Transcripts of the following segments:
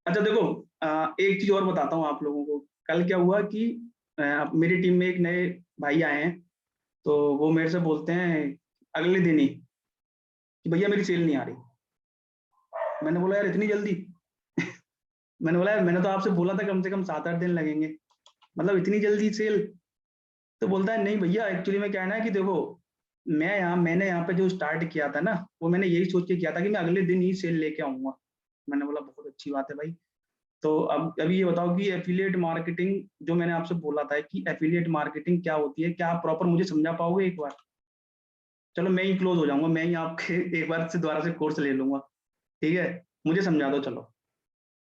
अच्छा देखो, एक चीज और बताता हूँ आप लोगों को। कल क्या हुआ कि मेरी टीम में एक नए भाई आए हैं, तो वो मेरे से बोलते हैं अगले दिन ही कि भैया मेरी सेल नहीं आ रही। मैंने बोला यार इतनी जल्दी? मैंने बोला यार मैंने तो आपसे बोला था कम से कम 7-8 दिन लगेंगे, मतलब इतनी जल्दी सेल? तो बोलता है नहीं भैया, एक्चुअली में क्या है ना कि देखो, मैंने यहाँ पे जो स्टार्ट किया था ना, वो मैंने यही सोच के किया था कि मैं अगले दिन ही सेल लेके आऊंगा। मैंने बोला बहुत अच्छी बात है भाई। तो अब अभी ये बताओ कि एफिलिएट मार्केटिंग, जो मैंने आपसे बोला था कि एफिलिएट मार्केटिंग क्या होती है, क्या आप प्रॉपर मुझे समझा पाओगे एक बार? चलो मैं ही क्लोज हो जाऊंगा, मैं ही आपके एक बार से दोबारा से कोर्स ले लूंगा, ठीक है? मुझे समझा दो चलो।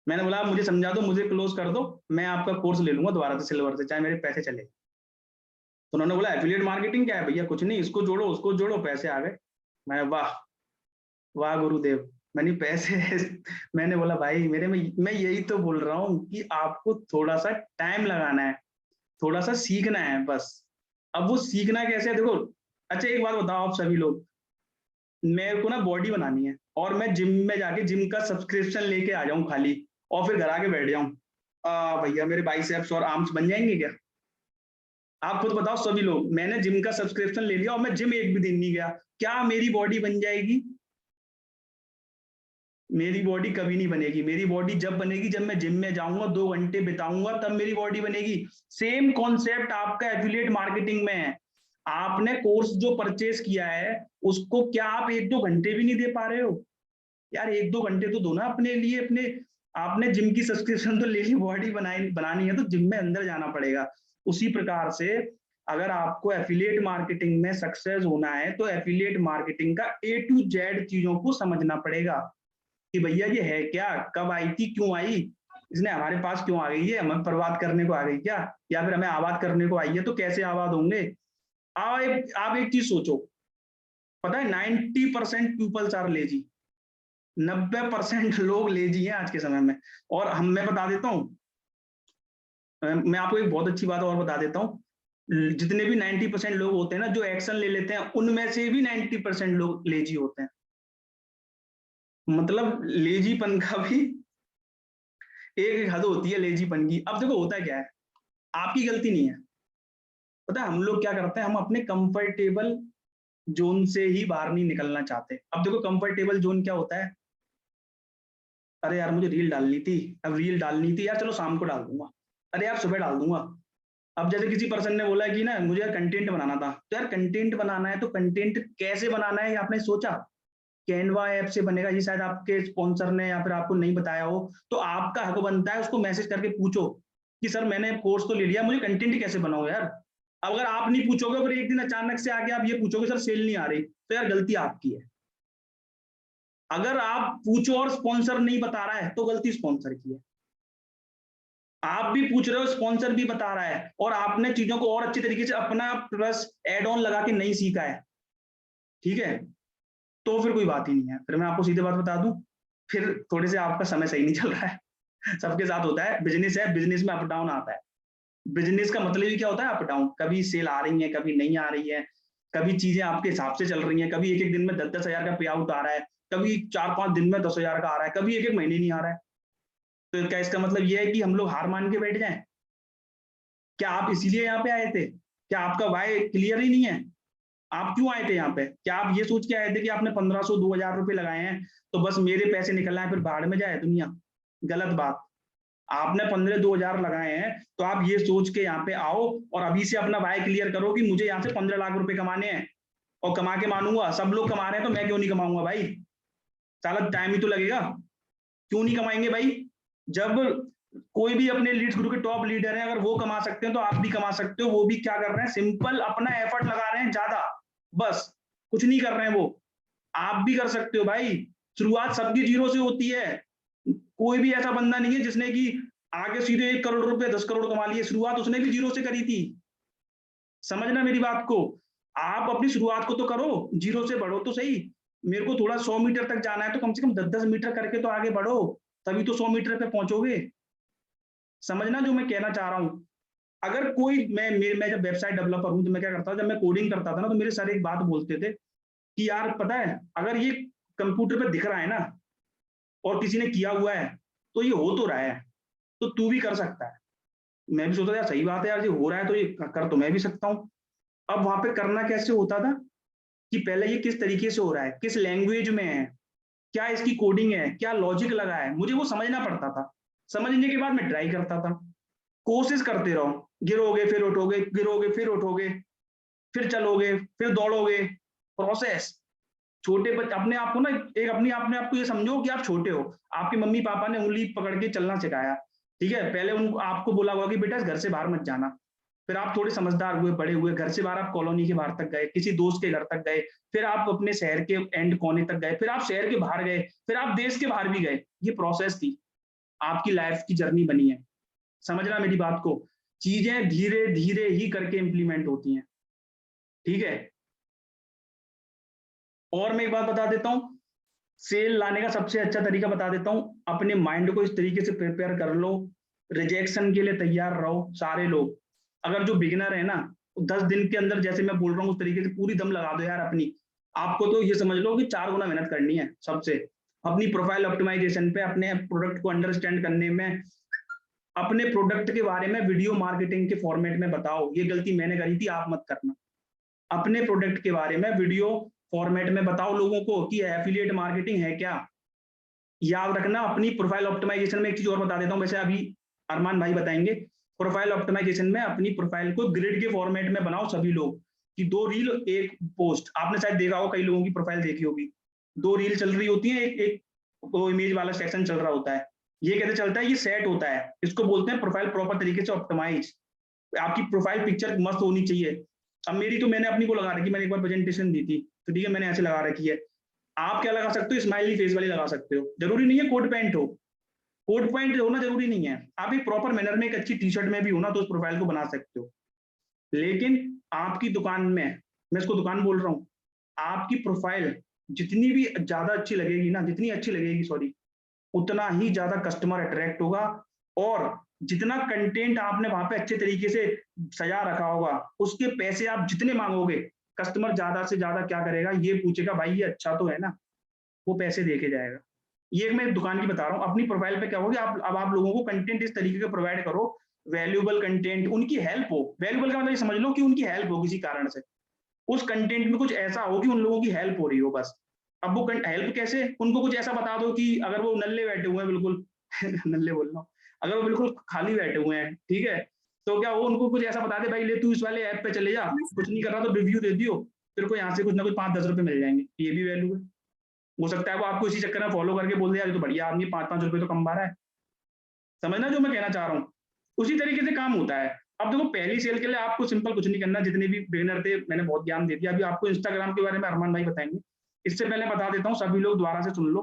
मैंने बोला आप मुझे समझा दो, मुझे क्लोज कर दो, मैं आपका कोर्स ले लूंगा दोबारा से सिल्वर से, चाहे मेरे पैसे चले। तो उन्होंने बोला एफिलिएट मार्केटिंग क्या है भैया? कुछ नहीं, इसको जोड़ो उसको जोड़ो, पैसे आ गए। मैं वाह, वाह गुरुदेव। मैंने पैसे मैंने बोला भाई मेरे में, मैं यही तो बोल रहा हूँ कि आपको थोड़ा सा टाइम लगाना है, थोड़ा सा सीखना है बस। अब वो सीखना कैसे है देखो। अच्छा एक बात बताओ आप सभी लोग, मेरे को ना बॉडी बनानी है और मैं जिम में जाके जिम का सब्सक्रिप्शन लेके आ जाऊं खाली, और फिर घर आके बैठ जाऊं, भैया मेरे बाइसेप्स और आर्म्स बन जाएंगे क्या? आप खुद बताओ सभी लोग, मैंने जिम का सब्सक्रिप्शन ले लिया और मैं जिम एक भी दिन नहीं गया, क्या मेरी बॉडी बन जाएगी? मेरी बॉडी कभी नहीं बनेगी। मेरी बॉडी जब बनेगी जब मैं जिम में जाऊंगा, 2 घंटे बिताऊंगा, तब मेरी बॉडी बनेगी। सेम कॉन्सेप्ट आपका एफिलिएट मार्केटिंग में है। आपने कोर्स जो परचेज किया है, उसको क्या आप 1-2 घंटे भी नहीं दे पा रहे हो? यार 1-2 घंटे तो दो ना अपने लिए, अपने। आपने जिम की सब्सक्रिप्शन तो ले ली, बॉडी बनाई बनानी है तो जिम में अंदर जाना पड़ेगा। उसी प्रकार से अगर आपको एफिलिएट मार्केटिंग में सक्सेस होना है तो एफिलिएट मार्केटिंग का ए टू जेड चीजों को समझना पड़ेगा कि भैया ये है क्या, कब आई थी, क्यों आई, इसने हमारे पास क्यों आ गई है, हमें बर्बाद करने को आ गई क्या, या फिर हमें आबाद करने को आई है, तो कैसे आबाद होंगे? आप एक चीज सोचो, पता है 90% पीपल्स आर लेजी। 90% लोग लेजी हैं आज के समय में। और मैं बता देता हूँ, मैं आपको एक बहुत अच्छी बात और बता देता हूँ। जितने भी 90% लोग होते हैं ना जो एक्शन ले लेते हैं, उनमें से भी 90% लोग लेजी होते हैं। मतलब लेजीपन का भी एक हद होती है लेजीपन की। अब देखो होता क्या है, आपकी गलती नहीं है। पता है हम लोग क्या करते हैं, हम अपने कंफर्टेबल जोन से ही बाहर नहीं निकलना चाहते। अब देखो कंफर्टेबल जोन क्या होता है, अरे यार मुझे रील डालनी थी, अब रील डालनी थी यार, चलो शाम को डाल दूंगा, अरे यार सुबह डाल दूंगा। अब जैसे किसी पर्सन ने बोला कि ना मुझे यार कंटेंट बनाना था, तो यार कंटेंट बनाना है तो कंटेंट कैसे बनाना है ये आपने सोचा? कैनवा ऐप से बनेगा, ये शायद आपके स्पॉन्सर ने या फिर आपको नहीं बताया हो, तो आपका हक बनता है उसको मैसेज करके पूछो कि सर मैंने कोर्स तो ले लिया, मुझे कंटेंट कैसे बनाओ यार। अगर आप नहीं पूछोगे, फिर एक दिन अचानक से आके आप ये पूछोगे सर सेल नहीं आ रही, तो यार गलती आपकी है। अगर आप पूछो और स्पॉन्सर नहीं बता रहा है तो गलती स्पॉन्सर की है। आप भी पूछ रहे हो, स्पॉन्सर भी बता रहा है, और आपने चीजों को और अच्छी तरीके से अपना प्लस एड ऑन लगा के नहीं सीखा है, ठीक है? तो फिर कोई बात ही नहीं है। फिर मैं आपको सीधे बात बता दूं, फिर थोड़े से आपका समय सही नहीं चल रहा है। सबके साथ होता है, बिजनेस है, बिजनेस में अप डाउन आता है। बिजनेस का मतलब ही क्या होता है, अप डाउन। कभी सेल आ रही है, कभी नहीं आ रही है, कभी चीजें आपके हिसाब से चल रही हैं, कभी एक एक दिन में 10-10 हजार का पे आउट आ रहा है, कभी 4-5 दिन में 10 हजार का आ रहा है, कभी एक एक महीने नहीं आ रहा है। तो क्या इसका मतलब ये है कि हम लोग हार मान के बैठ जाएं? क्या आप इसीलिए यहाँ पे आए थे? क्या आपका वाई क्लियर ही नहीं है? आप क्यों आए थे यहाँ पे? क्या आप ये सोच के आए थे कि आपने 1500-2000 रुपए लगाए हैं तो बस मेरे पैसे निकल आए फिर भाड़ में जाए दुनिया? गलत बात। आपने 15-2000 लगाए हैं तो आप ये सोच के यहाँ पे आओ और अभी से अपना वाई क्लियर करो कि मुझे यहाँ से 15 लाख रुपए कमाने हैं, और कमा के मानूंगा। सब लोग कमा रहे हैं तो मैं क्यों नहीं कमाऊंगा भाई? साला टाइम ही तो लगेगा। क्यों नहीं कमाएंगे भाई? जब कोई भी अपने लीड्स ग्रुप के टॉप लीडर है, अगर वो कमा सकते हैं तो आप भी कमा सकते हो। वो भी क्या कर रहे हैं, सिंपल अपना एफर्ट लगा रहे हैं ज्यादा, बस। कुछ नहीं कर रहे हैं वो। आप भी कर सकते हो भाई। शुरुआत सबकी जीरो से होती है। कोई भी ऐसा बंदा नहीं है जिसने कि आगे सीधे 1 करोड़ रुपए 10 करोड़ कमा लिए, शुरुआत उसने भी जीरो से करी थी। समझना मेरी बात को। आप अपनी शुरुआत को तो करो, जीरो से बढ़ो तो सही। मेरे को थोड़ा 100 मीटर तक जाना है तो कम से कम 10-10 मीटर करके तो आगे बढ़ो, तभी तो 100 मीटर पे पहुंचोगे। समझना जो मैं कहना चाह रहा हूँ। अगर कोई मैं जब वेबसाइट डेवलपर हूँ तो मैं क्या करता था, जब मैं कोडिंग करता था ना तो मेरे सर एक बात बोलते थे कि यार पता है, अगर ये कंप्यूटर पे दिख रहा है ना और किसी ने किया हुआ है, तो ये हो तो रहा है, तो तू भी कर सकता है। मैं भी सोचा यार सही बात है यार, ये हो रहा है तो ये कर तो मैं भी सकता हूँ। अब वहां पे करना कैसे होता था कि पहले ये किस तरीके से हो रहा है, किस लैंग्वेज में है, क्या इसकी कोडिंग है, क्या लॉजिक लगा है, मुझे वो समझना पड़ता था। समझने के बाद मैं ट्राई करता था, कोशिश करते रहो, गिरोगे फिर उठोगे, गिरोगे फिर उठोगे, फिर चलोगे, फिर दौड़ोगे। प्रोसेस। छोटे बच्चे अपने आप को ना, एक अपनी अपने आप को ये समझो कि आप छोटे हो, आपके मम्मी पापा ने उंगली पकड़ के चलना सिखाया, ठीक है, पहले उनको आपको बोला होगा कि बेटा घर से बाहर मत जाना, फिर आप थोड़े समझदार हुए, बड़े हुए, घर से बाहर आप कॉलोनी के बाहर तक गए, किसी दोस्त के घर तक गए, फिर आप अपने शहर के एंड कोने तक गए, फिर आप शहर के बाहर गए, फिर आप देश के बाहर भी गए। ये प्रोसेस थी, आपकी लाइफ की जर्नी बनी है। समझना मेरी बात को, चीजें धीरे धीरे ही करके इंप्लीमेंट होती हैं, ठीक है। और मैं एक बात बता देता हूँ, सेल लाने का सबसे अच्छा तरीका बता देता हूँ, अपने माइंड को इस तरीके से प्रिपेयर कर लो, रिजेक्शन के लिए तैयार रहो सारे लोग। अगर जो बिगिनर है ना, 10 दिन के अंदर जैसे मैं बोल रहा हूँ उस तरीके से पूरी दम लगा दो यार अपनी। आपको तो ये समझ लो कि 4 गुना मेहनत करनी है सबसे, अपनी प्रोफाइल ऑप्टिमाइजेशन पे, अपने प्रोडक्ट को अंडरस्टैंड करने में, अपने प्रोडक्ट के बारे में वीडियो मार्केटिंग के फॉर्मेट में बताओ। ये गलती मैंने करी थी, आप मत करना। अपने प्रोडक्ट के बारे में वीडियो फॉर्मेट में बताओ लोगों को कि एफिलिएट मार्केटिंग है क्या। याद रखना, अपनी प्रोफाइल ऑप्टिमाइजेशन में एक चीज और बता देता हूँ, वैसे अभी अरमान भाई बताएंगे। प्रोफाइल ऑप्टिमाइजेशन में अपनी प्रोफाइल को ग्रिड के फॉर्मेट में बनाओ सभी लोग, कि 2 रील 1 पोस्ट। आपने शायद देखा हो, कई लोगों की प्रोफाइल देखी होगी, 2 रील चल रही होती है, एक एक वो इमेज वाला सेक्शन चल रहा होता है। ये कैसे चलता है, ये सेट होता है, इसको बोलते हैं प्रोफाइल प्रॉपर तरीके से ऑप्टिमाइज। आपकी प्रोफाइल पिक्चर मस्त होनी चाहिए। अब मेरी तो मैंने अपनी को लगा रखी, मैंने एक बार प्रेजेंटेशन दी थी, तो ठीक है मैंने ऐसे लगा रखी है। आप क्या लगा सकते हो, स्माइली फेस वाली लगा सकते हो, जरूरी नहीं है कोट पैंट हो, कोट पैंट होना जरूरी नहीं है। आप एक प्रॉपर मैनर में एक अच्छी टी शर्ट में भी हो ना, तो उस प्रोफाइल को बना सकते हो। लेकिन आपकी दुकान में, मैं इसको दुकान बोल रहा हूँ, आपकी प्रोफाइल जितनी भी ज्यादा अच्छी लगेगी ना, जितनी अच्छी लगेगी सॉरी, उतना ही ज्यादा कस्टमर अट्रैक्ट होगा। और जितना कंटेंट आपने वहां पे अच्छे तरीके से सजा रखा होगा, उसके पैसे आप जितने मांगोगे, कस्टमर ज्यादा से ज्यादा क्या करेगा, ये पूछेगा भाई ये अच्छा तो है ना, वो पैसे दे के जाएगा। ये मैं दुकान की बता रहा हूँ। अपनी प्रोफाइल पे क्या होगी, आप लोगों को कंटेंट इस तरीके का प्रोवाइड करो, वैल्यूएबल कंटेंट, उनकी हेल्प हो। वैल्यूएबल का मतलब ये समझ लो कि उनकी हेल्प हो किसी कारण से, उस कंटेंट में कुछ ऐसा हो कि उन लोगों की हेल्प हो रही हो बस। अब वो हेल्प कैसे, उनको कुछ ऐसा बता दो कि अगर वो नल्ले बैठे हुए हैं बिल्कुल नल्ले बोल रहा हूँ, अगर वो बिल्कुल खाली बैठे हुए हैं, ठीक है, तो क्या वो उनको कुछ ऐसा बता दे, भाई ले तू इस वाले ऐप पे चले जा, कुछ नहीं कर रहा तो रिव्यू दे दियो, तेरे को यहाँ से कुछ ना कुछ 5-10 रुपए मिल जाएंगे। ये भी वैल्यू है। हो सकता है वो आपको इसी चक्कर में फॉलो करके बोल दे यार ये तो बढ़िया आदमी, 5-5 रुपए तो कम रहा है। समझना जो मैं कहना चाह रहा हूँ, उसी तरीके से काम होता है। अब देखो पहली सेल के लिए आपको सिंपल कुछ नहीं करना, जितने भी बिगिनर थे मैंने बहुत ज्ञान दे दिया। अभी आपको इंस्टाग्राम के बारे में अरमान भाई बताएंगे। इससे पहले बता देता हूँ, सभी लोग दोबारा से सुन लो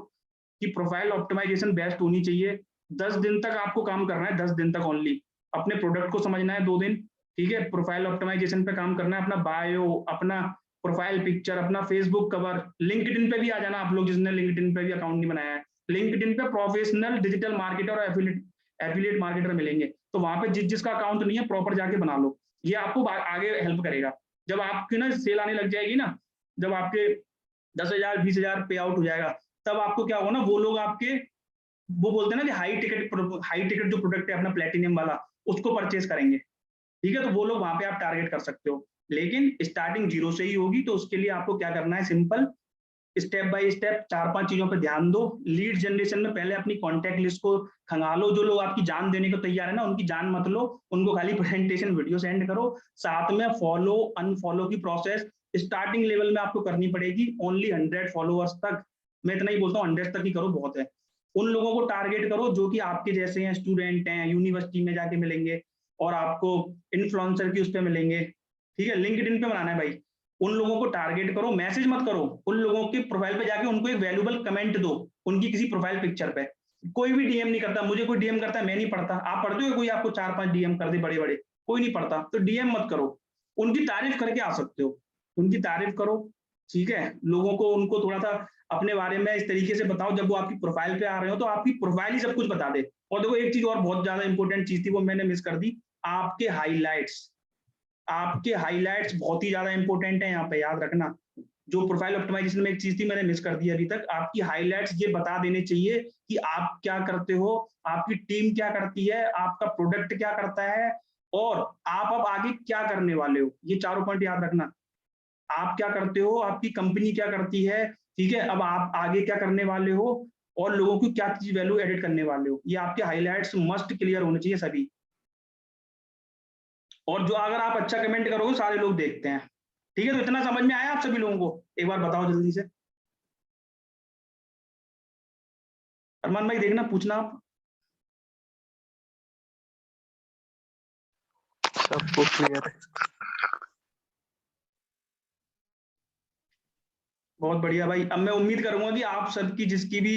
कि प्रोफाइल ऑप्टिमाइजेशन बेस्ट होनी चाहिए। 10 दिन तक आपको काम करना है, 10 दिन तक ओनली। अपने प्रोडक्ट को समझना है 2 दिन, ठीक है, प्रोफाइल ऑप्टिमाइजेशन पे काम करना है, अपना बायो, अपना प्रोफाइल पिक्चर, अपना फेसबुक कवर, लिंक्डइन पे भी आ जाना आप लोग जिसने लिंक्डइन पे भी अकाउंट नहीं बनाया है। लिंक्डइन पे प्रोफेशनल डिजिटल मार्केटर और एफिलिएट मार्केटर मिलेंगे, तो वहां पे जिसका अकाउंट नहीं है प्रॉपर जाके बना लो। ये आपको आगे हेल्प करेगा। जब आपकी ना सेल आने लग जाएगी ना, जब आपके 10,000 20,000 पे आउट हो जाएगा, तब आपको क्या होगा ना, वो लोग आपके, वो बोलते हैं ना कि हाई टिकट जो प्रोडक्ट है अपना प्लेटिनियम वाला, उसको परचेज करेंगे, ठीक है, तो वो लोग वहां पे आप टारगेट कर सकते हो। लेकिन स्टार्टिंग 0 से ही होगी, तो उसके लिए आपको क्या करना है, सिंपल स्टेप बाय स्टेप 4-5 चीजों पर ध्यान दो। लीड जनरेशन में पहले अपनी कॉन्टैक्ट लिस्ट को खंगालो, जो लोग आपकी जान देने को तैयार है ना, उनकी जान मत लो, उनको खाली प्रेजेंटेशन वीडियो सेंड करो। साथ में फॉलो अनफॉलो की प्रोसेस स्टार्टिंग लेवल में आपको करनी पड़ेगी, ओनली 100 फॉलोअर्स तक। मैं इतना ही बोलता हूँ, 100 तक ही करो, बहुत है। उन लोगों को टारगेट करो जो कि आपके जैसे हैं, स्टूडेंट हैं, यूनिवर्सिटी में जाके मिलेंगे और आपको इन्फ्लुएंसर की उस पर मिलेंगे, ठीक है, लिंक्डइन पे बनाना है भाई। उन लोगों को टारगेट करो, मैसेज मत करो, उन लोगों के प्रोफाइल पे जाके उनको एक वैल्यूएबल कमेंट दो, उनकी किसी प्रोफाइल पिक्चर पे। कोई भी डीएम नहीं करता, मुझे कोई डीएम करता है मैं नहीं पढ़ता, आप पढ़ते हो कोई आपको 4-5 डीएम कर दे बड़े बड़े? कोई नहीं पढ़ता, तो डीएम मत करो। उनकी तारीफ करके आ सकते हो, उनकी तारीफ करो, ठीक है। लोगों को उनको थोड़ा सा अपने बारे में इस तरीके से बताओ, जब वो आपकी प्रोफाइल पे आ रहे हो तो आपकी प्रोफाइल ही सब कुछ बता दे। और देखो एक चीज और बहुत ज्यादा इंपॉर्टेंट चीज थी, वो मैंने मिस कर दी, आपके हाईलाइट्स। आपके हाईलाइट्स बहुत ही ज्यादा इंपॉर्टेंट है यहाँ पे, याद रखना। जो प्रोफाइल ऑप्टिमाइजेशन में एक चीज थी मैंने मिस कर दी अभी तक, आपकी हाइलाइट्स ये बता देने चाहिए कि आप क्या करते हो, आपकी टीम क्या करती है, आपका प्रोडक्ट क्या करता है, और आप अब आगे क्या करने वाले हो। ये चारों पॉइंट याद रखना। आप क्या करते हो, आपकी कंपनी क्या करती है, ठीक है, अब आप आगे क्या करने वाले हो, और लोगों को क्या चीज वैल्यू एडिट करने वाले हो। ये आपके हाइलाइट्स मस्ट क्लियर होने चाहिए सभी। और जो अगर आप अच्छा कमेंट करोगे सारे लोग देखते हैं। ठीक है, तो इतना समझ में आया आप सभी लोगों को? एक बार बताओ जल्दी से। अरमान भाई देखना, पूछना आप। सबको क्लियर है। बहुत बढ़िया भाई। अब मैं उम्मीद करूंगा कि आप सबकी जिसकी भी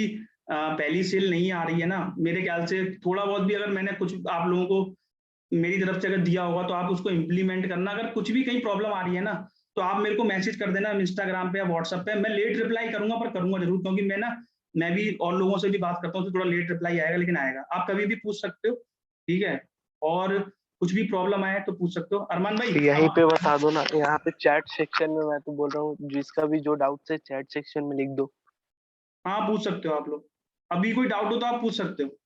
पहली सेल नहीं आ रही है ना, मेरे ख्याल से थोड़ा बहुत भी अगर मैंने कुछ आप लोगों को मेरी तरफ से अगर दिया होगा तो आप उसको इम्प्लीमेंट करना। अगर कुछ भी कहीं प्रॉब्लम आ रही है ना, तो आप मेरे को मैसेज कर देना इंस्टाग्राम पे या व्हाट्सएप पे। मैं लेट रिप्लाई करूंगा, पर करूंगा जरूर, क्योंकि मैं भी और लोगों से भी बात करता हूँ तो थोड़ा लेट रिप्लाई आएगा, लेकिन आएगा। आप कभी भी पूछ सकते हो, ठीक है। और कुछ भी प्रॉब्लम आए तो पूछ सकते हो। अरमान भाई यहीं पे बता दो ना, यहाँ पे चैट सेक्शन में मैं तो बोल रहा हूँ, जिसका भी जो डाउट है चैट सेक्शन में लिख दो। हाँ, पूछ सकते हो आप लोग। अभी कोई डाउट हो तो आप पूछ सकते हो।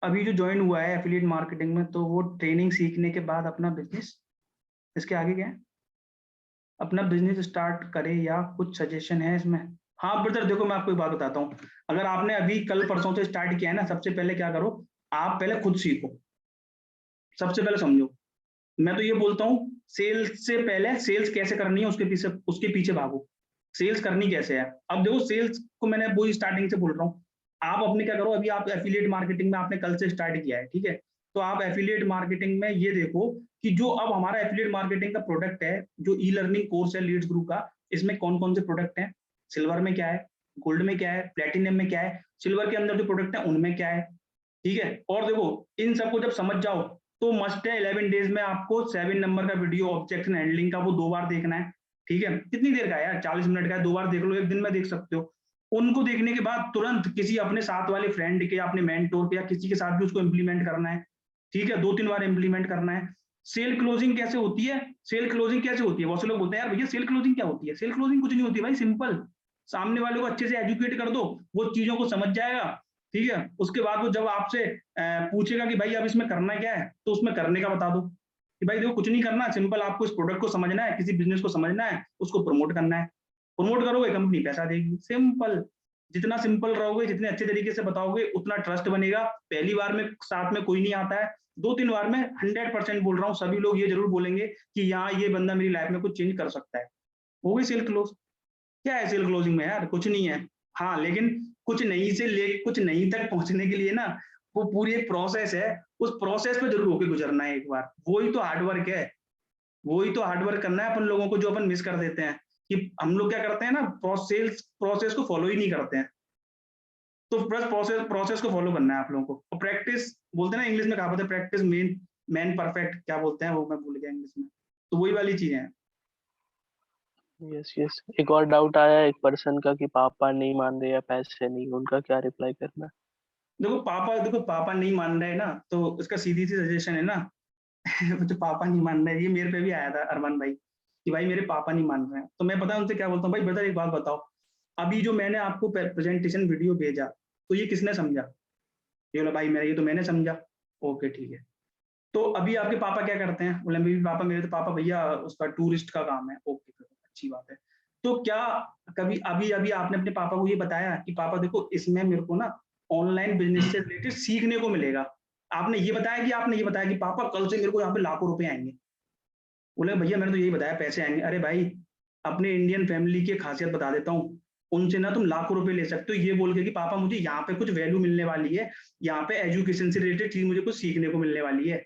अभी जो ज्वाइन हुआ है एफिलिएट मार्केटिंग में, तो वो ट्रेनिंग सीखने के बाद अपना बिजनेस, इसके आगे क्या है, अपना बिजनेस स्टार्ट करे, या कुछ सजेशन है इसमें? हाँ ब्रदर, देखो मैं आपको एक बात बताता हूँ। अगर आपने अभी कल परसों से स्टार्ट किया है ना, सबसे पहले क्या करो, आप पहले खुद सीखो। सबसे पहले समझो, मैं तो ये बोलता हूँ, सेल्स से पहले सेल्स कैसे करनी है उसके पीछे भागो। सेल्स करनी कैसे है? अब देखो, सेल्स को मैंने वही स्टार्टिंग से बोल रहा हूँ। आप अपने क्या करो, अभी आप एफिलिएट मार्केटिंग में आपने कल से स्टार्ट किया है, ठीक है। तो आप एफिलिएट मार्केटिंग में ये देखो कि जो अब हमारा एफिलिएट मार्केटिंग का प्रोडक्ट है, जो ई लर्निंग कोर्स है लीड्स ग्रुप का, इसमें कौन कौन से प्रोडक्ट हैं, सिल्वर में क्या है, गोल्ड में क्या है, प्लेटिनम में क्या है, सिल्वर के अंदर जो प्रोडक्ट है उनमें क्या है, ठीक है। और देखो, इन सबको जब समझ जाओ तो मस्ट है 11 डेज में आपको 7 नंबर का वीडियो ऑब्जेक्शन हैंडलिंग का वो 2 बार देखना है, ठीक है। कितनी देर का है यार, 40 मिनट का है, 2 बार देख लो, एक दिन में देख सकते हो। उनको देखने के बाद तुरंत किसी अपने साथ वाले फ्रेंड के, अपने मेंटोर के, या किसी के साथ भी उसको इंप्लीमेंट करना है, ठीक है। 2-3 बार इंप्लीमेंट करना है। सेल क्लोजिंग कैसे होती है? सेल क्लोजिंग कैसे होती है? बहुत से लोग बोलते हैं यार भैया सेल क्लोजिंग क्या होती है? सेल क्लोजिंग कुछ नहीं होती भाई, सिंपल। सामने वाले को अच्छे से एजुकेट कर दो, वो चीजों को समझ जाएगा, ठीक है। उसके बाद वो जब आपसे पूछेगा कि भाई अब इसमें करना क्या है, तो उसमें करने का बता दो कि भाई देखो कुछ नहीं करना, सिंपल आपको इस प्रोडक्ट को समझना है, किसी बिजनेस को समझना है, उसको प्रमोट करना है। प्रमोट करोगे, कंपनी पैसा देगी, सिंपल। जितना सिंपल रहोगे, जितने अच्छे तरीके से बताओगे, उतना ट्रस्ट बनेगा। पहली बार में साथ में कोई नहीं आता है, 2-3 बार में 100% बोल रहा हूँ, सभी लोग ये जरूर बोलेंगे कि यहाँ ये बंदा मेरी लाइफ में कुछ चेंज कर सकता है। हो गई सेल क्लोज। क्या है सेल क्लोजिंग में यार, कुछ नहीं है। हाँ, लेकिन कुछ नहीं तक पहुंचने के लिए ना, वो पूरी एक प्रोसेस है। उस प्रोसेस पे जरूर होके गुजरना है एक बार, वही तो हार्डवर्क है। वही तो हार्डवर्क करना है अपन लोगों को, जो अपन मिस कर देते हैं। कि हम लोग क्या करते हैं ना, सेल्स प्रोसेस को फॉलो ही नहीं करते हैं। तो बस प्रोसेस प्रोसेस को फॉलो करना है आप लोगों को। और प्रैक्टिस बोलते हैं ना, इंग्लिश में कहावत है, प्रैक्टिस मेन मैन परफेक्ट, क्या बोलते हैं वो मैं भूल गया इंग्लिश में। तो वही वाली चीजें हैं। यस यस, एक और डाउट आया एक पर्सन का कि पापा नहीं मान रहे या पैसे नहीं, उनका क्या रिप्लाई करना है? देखो पापा नहीं मान रहे ना, तो इसका सीधी सी सजेशन है ना, तो पापा नहीं मान रहे, ये मेरे पे भी आया था अरमान भाई, कि भाई मेरे पापा नहीं मान रहे हैं। तो मैं पता है उनसे क्या बोलता हूँ, भाई ब्रदर एक बात बताओ, अभी जो मैंने आपको प्रेजेंटेशन वीडियो भेजा, तो ये किसने समझा? ये बोला भाई मेरा, ये तो मैंने समझा। ओके ठीक है। तो अभी आपके पापा क्या करते हैं? बोले मेरे पापा, मेरे तो पापा भैया उसका टूरिस्ट का काम है। ओके, अच्छी बात है। तो क्या कभी अभी अभी आपने अपने पापा को ये बताया कि पापा देखो इसमें मेरे को ना ऑनलाइन बिजनेस से रिलेटेड सीखने को मिलेगा? आपने ये बताया कि आपने ये बताया कि पापा कल से मेरे को यहाँ पे लाखों रुपए आएंगे? बोले भैया मैंने तो यही बताया पैसे आएंगे। अरे भाई, अपने इंडियन फैमिली की खासियत बता देता हूँ, उनसे ना तुम लाखों रुपए ले सकते हो, ये बोल के कि पापा मुझे यहाँ पे कुछ वैल्यू मिलने वाली है, यहाँ पे एजुकेशन से रिलेटेड चीज मुझे कुछ सीखने को मिलने वाली है।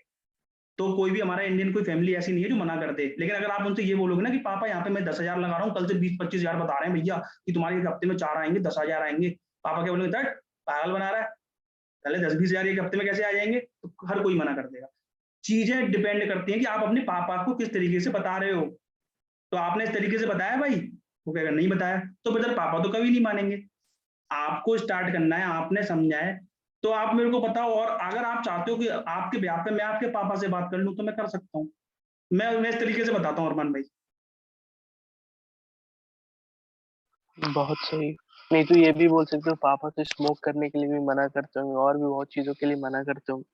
तो कोई भी हमारा इंडियन कोई फैमिली ऐसी नहीं है जो मना कर दे। लेकिन अगर आप उनसे ये बोलोगे ना कि पापा यहाँ पे मैं 10,000 लगा रहा हूँ, कल से 20-25,000 बता रहे हैं भैया कि तुम्हारे एक हफ्ते में 4 आएंगे, 10,000 आएंगे, पापा क्या बोलेंगे, "दैट पागल बना रहा है, पहले 10-20,000 एक हफ्ते में कैसे आ जाएंगे?" तो हर कोई मना कर देगा। चीजें डिपेंड करती हैं कि आप अपने पापा को किस तरीके से बता रहे हो। तो आपने इस तरीके से बताया भाई, वो कहेगा नहीं बताया, तो बेटा पापा तो कभी नहीं मानेंगे। आपको स्टार्ट करना है, आपने समझा है, तो आप मेरे को बताओ, और अगर आप चाहते हो कि आपके ब्याह पे मैं आपके पापा से बात कर लूँ, तो मैं कर सकता हूँ। मैं इस तरीके से बताता हूँ अरमान भाई। बहुत सही। नहीं तो ये भी बोल सकते हो पापा तो स्मोक करने के लिए भी मना करते होंगे और भी बहुत चीजों के लिए मना करते होंगे।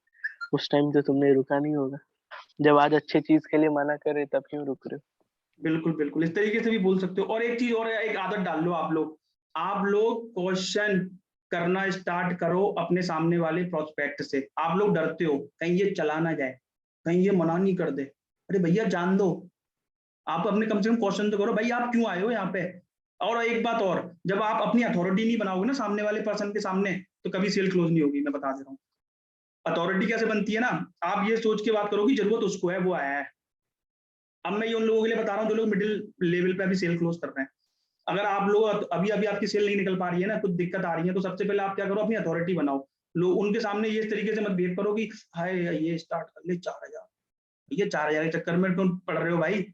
उस टाइम तो तुमने रुका नहीं होगा। जब आज अच्छे चीज के लिए मना करे तब क्यों रुक रहे बिल्कुल, बिल्कुल, इस तरीके से भी बोल सकते हो। और एक चीज़ और है, एक आदत डाल लो आप लोग। आप लोग क्वेश्चन करना स्टार्ट करो अपने सामने वाले प्रोस्पेक्ट से। आप लोग डरते हो, कहीं ये चला ना जाए, कहीं ये मना नहीं कर दे। अरे भैया जान दो, आप अपने कम से कम क्वेश्चन तो करो, भाई आप क्यों आए हो यहाँ पे? और एक बात और, जब आप अपनी अथॉरिटी नहीं बनाओगे ना सामने वाले पर्सन के सामने, तो कभी सेल क्लोज़ नहीं होगी, मैं बता दे रहा हूँ। अथॉरिटी कैसे बनती है ना, आप ये सोच के बात करो कि ज़रूरत उसको है, वो आया है। अब मैं ये उन लोगों के लिए बता रहा हूँ जो लोग मिडिल लेवल पे अभी सेल क्लोज कर रहे हैं। अगर आप लोग अभी अभी आपकी सेल नहीं निकल पा रही है ना, कुछ दिक्कत आ रही है, तो सबसे पहले आप क्या करो, अपनी अथॉरिटी बनाओ। लोग उनके सामने ये इस तरीके से मत बिहेव करो कि हाय ये स्टार्ट कर ले 4,000, ये 4,000 के चक्कर में क्यों पड़ रहे हो भाई?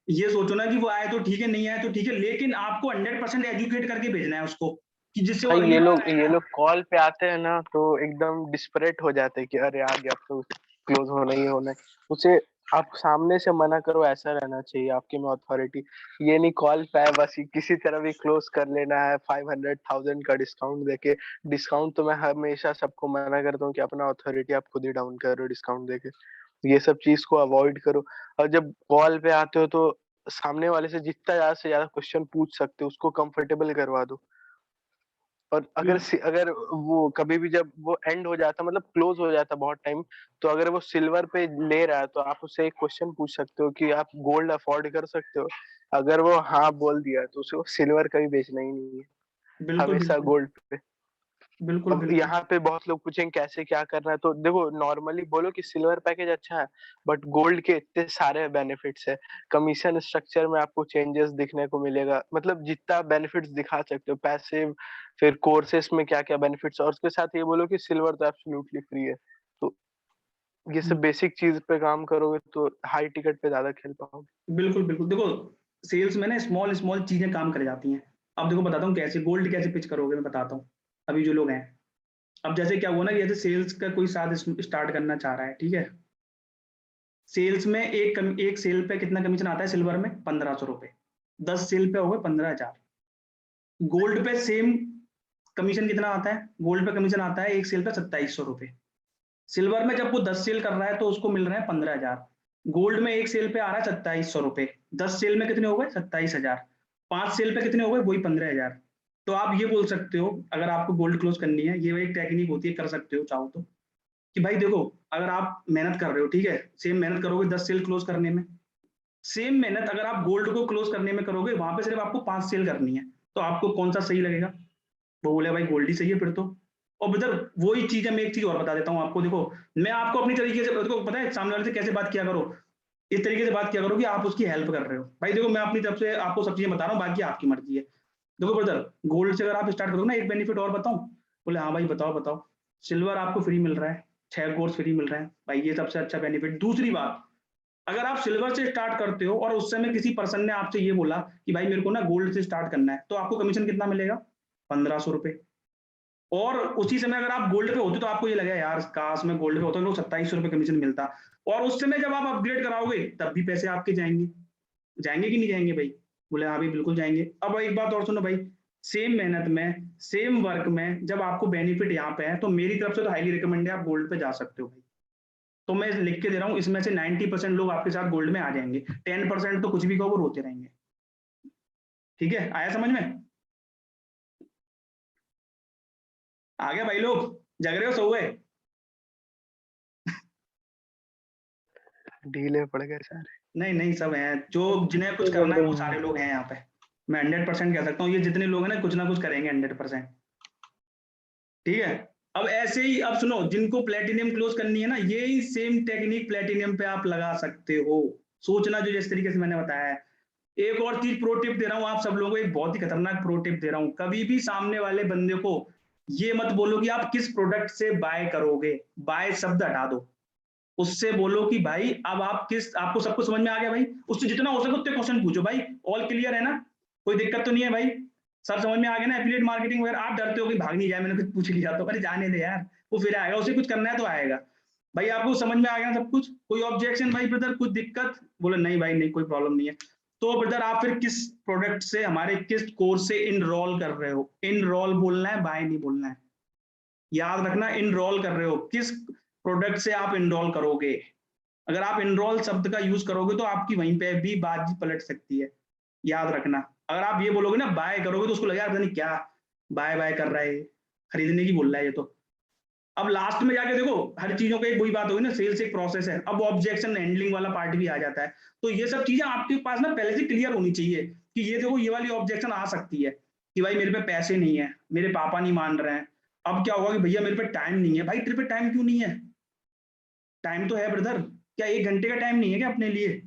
ये सोचो ना कि वो आए तो ठीक है, नहीं आए तो ठीक है, लेकिन आपको 100% एजुकेट करके भेजना है उसको, कि जिससे वो भाई? अगली बार ये आएगा। लोग कॉल पे आते हैं ना तो एकदम डिस्परेट हो जाते हैं कि अरे आ गया, अब तो क्लोज होना ही होना है। उसे आप सामने से मना करो, ऐसा रहना चाहिए आपके में अथॉरिटी। ये नहीं कॉल पे है बस किसी तरह भी क्लोज कर लेना है 500,000 का डिस्काउंट देके। डिस्काउंट तो मैं हमेशा सबको मना करता हूँ कि अपना अथॉरिटी आप खुद ही डाउन करो डिस्काउंट देके। ये सब चीज को अवॉइड करो। और जब कॉल पे आते हो तो सामने वाले से जितना ज्यादा से ज्यादा क्वेश्चन पूछ सकते हो उसको कंफर्टेबल करवा दो। और अगर वो कभी भी जब वो एंड हो जाता मतलब क्लोज हो जाता बहुत टाइम, तो अगर वो सिल्वर पे ले रहा है तो आप उससे एक क्वेश्चन पूछ सकते हो कि आप गोल्ड अफोर्ड कर सकते हो। अगर वो हाँ बोल दिया तो उसे वो सिल्वर कभी बेचना ही नहीं है, बिल्कुल, हमेशा बिल्कुल, गोल्ड पे। बिल्कुल, अब बिल्कुल, यहाँ पे बहुत लोग पूछेंगे कैसे क्या करना है, तो देखो नॉर्मली बोलो कि सिल्वर पैकेज अच्छा है, बट गोल्ड के इतने सारे बेनिफिट्स है। कमीशन स्ट्रक्चर में आपको चेंजेस दिखने को मिलेगा, मतलब जितना बेनिफिट्स दिखा सकते हो पैसिव, फिर कोर्सेस में क्या क्या बेनिफिट्स, और उसके साथ ये बोलो कि सिल्वर तो एब्सोल्युटली फ्री है। तो ये सब बेसिक चीज पे काम करोगे तो हाई टिकट पे ज्यादा खेल पाओगे। बिल्कुल, बिल्कुल। देखो, सेल्स में ना स्मॉल स्मॉल चीजें काम कर जाती हैं। अब देखो बताता हूँ कैसे गोल्ड कैसे पिच करोगे, मैं बताता हूँ। अभी जो लोग हैं, अब जैसे क्या हुआ ना कि जैसे सेल्स का कोई साथ स्टार्ट करना चाह रहा है, ठीक है? सेल्स में एक सेल पे कितना कमीशन आता है सिल्वर में? 1,500 रुपए। 10 सेल पे हो गए 15,000। गोल्ड पे सेम कमीशन कितना आता है? गोल्ड पे कमीशन आता है एक सेल पे 2,700 रुपए। सिल्वर में जब वो 10 सेल कर रहा है तो उसको मिल रहे हैं 15,000। गोल्ड में एक सेल पे आ रहा है 2,700 रुपए। 10 सेल में कितने हो गए? 27,000। 5 सेल पे कितने हो गए? वही 15,000। तो आप ये बोल सकते हो, अगर आपको गोल्ड क्लोज करनी है, ये एक टेक्निक होती है, कर सकते हो चाहो तो, कि भाई देखो, अगर आप मेहनत कर रहे हो, ठीक है, सेम मेहनत करोगे 10 सेल क्लोज करने में, सेम मेहनत अगर आप गोल्ड को क्लोज करने में करोगे, वहां पे सिर्फ आपको 5 सेल करनी है, तो आपको कौन सा सही लगेगा? वो बोले भाई गोल्ड ही सही है फिर तो। और ब्रदर वही चीज है, मैं एक चीज और बता देता हूँ आपको। देखो, मैं आपको अपनी तरीके से, देखो पता है सामने वाले से कैसे बात किया करो, इस तरीके से बात किया करो कि आप उसकी हेल्प कर रहे हो। भाई देखो, मैं अपनी तरफ से आपको सब चीजें बता रहा हूँ, बाकी आपकी मर्जी है। देखो ब्रदर, गोल्ड से अगर आप स्टार्ट करोगे ना, एक बेनिफिट और बताऊं? बोले हाँ भाई बताओ बताओ। सिल्वर आपको फ्री मिल रहा है, 6 कोर्स फ्री मिल रहा है भाई, ये सबसे अच्छा बेनिफिट। दूसरी बात, अगर आप सिल्वर से स्टार्ट करते हो और उस समय किसी पर्सन ने आपसे ये बोला कि भाई मेरे को ना गोल्ड से स्टार्ट करना है, तो आपको कमीशन कितना मिलेगा? 1,500 रुपए। और उसी समय अगर आप गोल्ड पे होते तो आपको ये लगेगा यार काश मैं गोल्ड पे होता तो 2,700 रुपए कमीशन मिलता। और उस समय जब आप अपग्रेड कराओगे तब भी पैसे आपके जाएंगे। जाएंगे कि नहीं जाएंगे भाई? बोले हाँ भाई बिल्कुल जाएंगे। अब एक बात और सुनो भाई, सेम मेहनत में, सेम वर्क में जब आपको बेनिफिट यहाँ पे है, तो मेरी तरफ से तो हाईली रिकमेंड है, आप गोल्ड पे जा सकते हो भाई। तो मैं लिख के दे रहा हूँ, इसमें से 90% लोग आपके साथ गोल्ड में आ जाएंगे, 10% तो कुछ भी कहो वो रोते रहेंगे। ठीक है, आया समझ में? आ गया भाई? लोग जग रहे हो, सो गए? ढीले पड़ गए सारे। नहीं नहीं, सब हैं जो, जिन्हें कुछ करना है वो सारे लोग हैं यहाँ पे। मैं 100% कह सकता हूँ, ये जितने लोग हैं ना कुछ करेंगे 100%। ठीक है। अब ऐसे ही, अब सुनो, जिनको प्लेटिनियम क्लोज करनी है ना, यही सेम टेक्निक प्लेटिनियम पे आप लगा सकते हो। सोचना जो जिस तरीके से मैंने बताया है। एक और चीज प्रो टिप दे रहा हूँ आप सब लोगों को, एक बहुत ही खतरनाक प्रो टिप दे रहा हूँ। कभी भी सामने वाले बंदे को ये मत बोलो कि आप किस प्रोडक्ट से बाय करोगे, बाय शब्द हटा दो। उससे बोलो कि भाई अब आप किस, आपको सब कुछ समझ में आ गया भाई? उससे जितना हो सके उतने क्वेश्चन पूछो भाई। ऑल क्लियर है ना? कोई दिक्कत तो नहीं है भाई? सब समझ में आ गया ना? एफिलिएट मार्केटिंग वगैरह आप डरते हो कि भाग नहीं जाए, मैंने कुछ पूछ लिया तो, अरे जाने दे यार, वो फिर आएगा, उसे कुछ करना है तो आएगा। भाई आपको समझ में आ गया ना सब कुछ? कोई ऑब्जेक्शन भाई ब्रदर, कुछ दिक्कत? बोले नहीं भाई नहीं, कोई प्रॉब्लम नहीं है। तो ब्रदर आप फिर किस प्रोडक्ट से, हमारे किस कोर्स से इनरोल कर रहे हो? इनरोल बोलना है, बाय नहीं बोलना है। याद रखना, इनरोल कर रहे हो, किस प्रोडक्ट से आप इनरोल करोगे? अगर आप इनरोल शब्द का यूज करोगे तो आपकी वहीं पे भी बात पलट सकती है, याद रखना। अगर आप ये बोलोगे ना बाय करोगे, तो उसको लगेगा पता नहीं क्या बाय बाय कर रहा है ये, खरीदने की बोल रहा है ये तो। अब लास्ट में जाके देखो, हर चीजों का एक वही बात होगी ना, सेल्स एक प्रोसेस है, अब ऑब्जेक्शन हैंडलिंग वाला पार्ट भी आ जाता है। तो ये सब चीजें आपके पास ना पहले से क्लियर होनी चाहिए कि ये देखो, ये वाली ऑब्जेक्शन आ सकती है कि भाई मेरे पे पैसे नहीं है, मेरे पापा नहीं मान रहे हैं। अब क्या होगा कि भैया मेरे पे टाइम नहीं है। भाई तेरे पे टाइम क्यों नहीं है? टाइम तो है ब्रदर, क्या 1 घंटे का टाइम नहीं है क्या अपने लिए?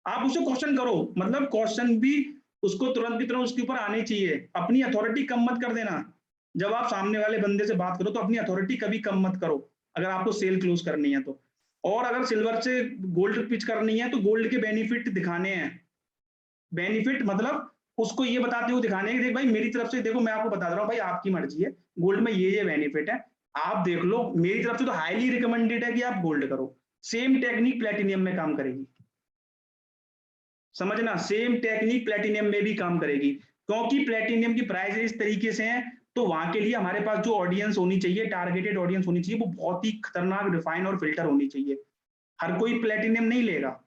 आप उसे क्वेश्चन करो, मतलब क्वेश्चन भी उसको तुरंत की तुरंत उसके ऊपर आनी चाहिए। अपनी अथॉरिटी कम मत कर देना। जब आप सामने वाले बंदे से बात करो तो अपनी अथॉरिटी कभी कम मत करो, अगर आपको सेल क्लोज करनी है तो। और अगर सिल्वर से गोल्ड पिच करनी है तो गोल्ड के बेनिफिट दिखाने हैं। बेनिफिट मतलब उसको ये बताते हुए दिखाने हैं कि देख भाई मेरी तरफ से देखो, मैं आपको बता रहा हूँ भाई, आपकी मर्जी है, गोल्ड में ये बेनिफिट है, आप देख लो, मेरी तरफ से तो हाईली रिकमेंडेड है कि आप गोल्ड करो। सेम टेक्निक प्लेटिनियम में काम करेगी, समझना, सेम टेक्निक प्लेटिनियम में भी काम करेगी, क्योंकि प्लेटिनियम की प्राइस इस तरीके से है। तो वहां के लिए हमारे पास जो ऑडियंस होनी चाहिए, टारगेटेड ऑडियंस होनी चाहिए, वो बहुत ही खतरनाक, रिफाइन और फिल्टर होनी चाहिए। हर कोई प्लेटिनियम नहीं लेगा।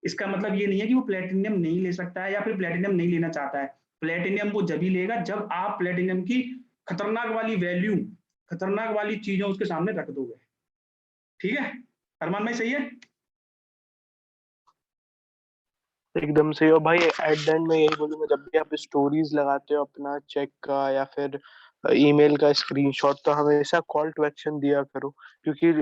इसका मतलब ये नहीं है कि वो प्लेटिनियम नहीं ले सकता है या फिर प्लेटिनियम नहीं लेना चाहता है। प्लेटिनियम वो जब ही लेगा जब आप प्लेटिनियम की खतरनाक वाली वैल्यू, खतरनाक वाली चीजों उसके सामने रख दोगे। ठीक है अरमान भाई, सही है? एकदम सही। और भाई एट द एंड मैं यही बोलूंगा, जब भी आप स्टोरीज लगाते हो अपना चेक का या फिर ईमेल का स्क्रीनशॉट, तो हमेशा कॉल टू एक्शन दिया करो। क्योंकि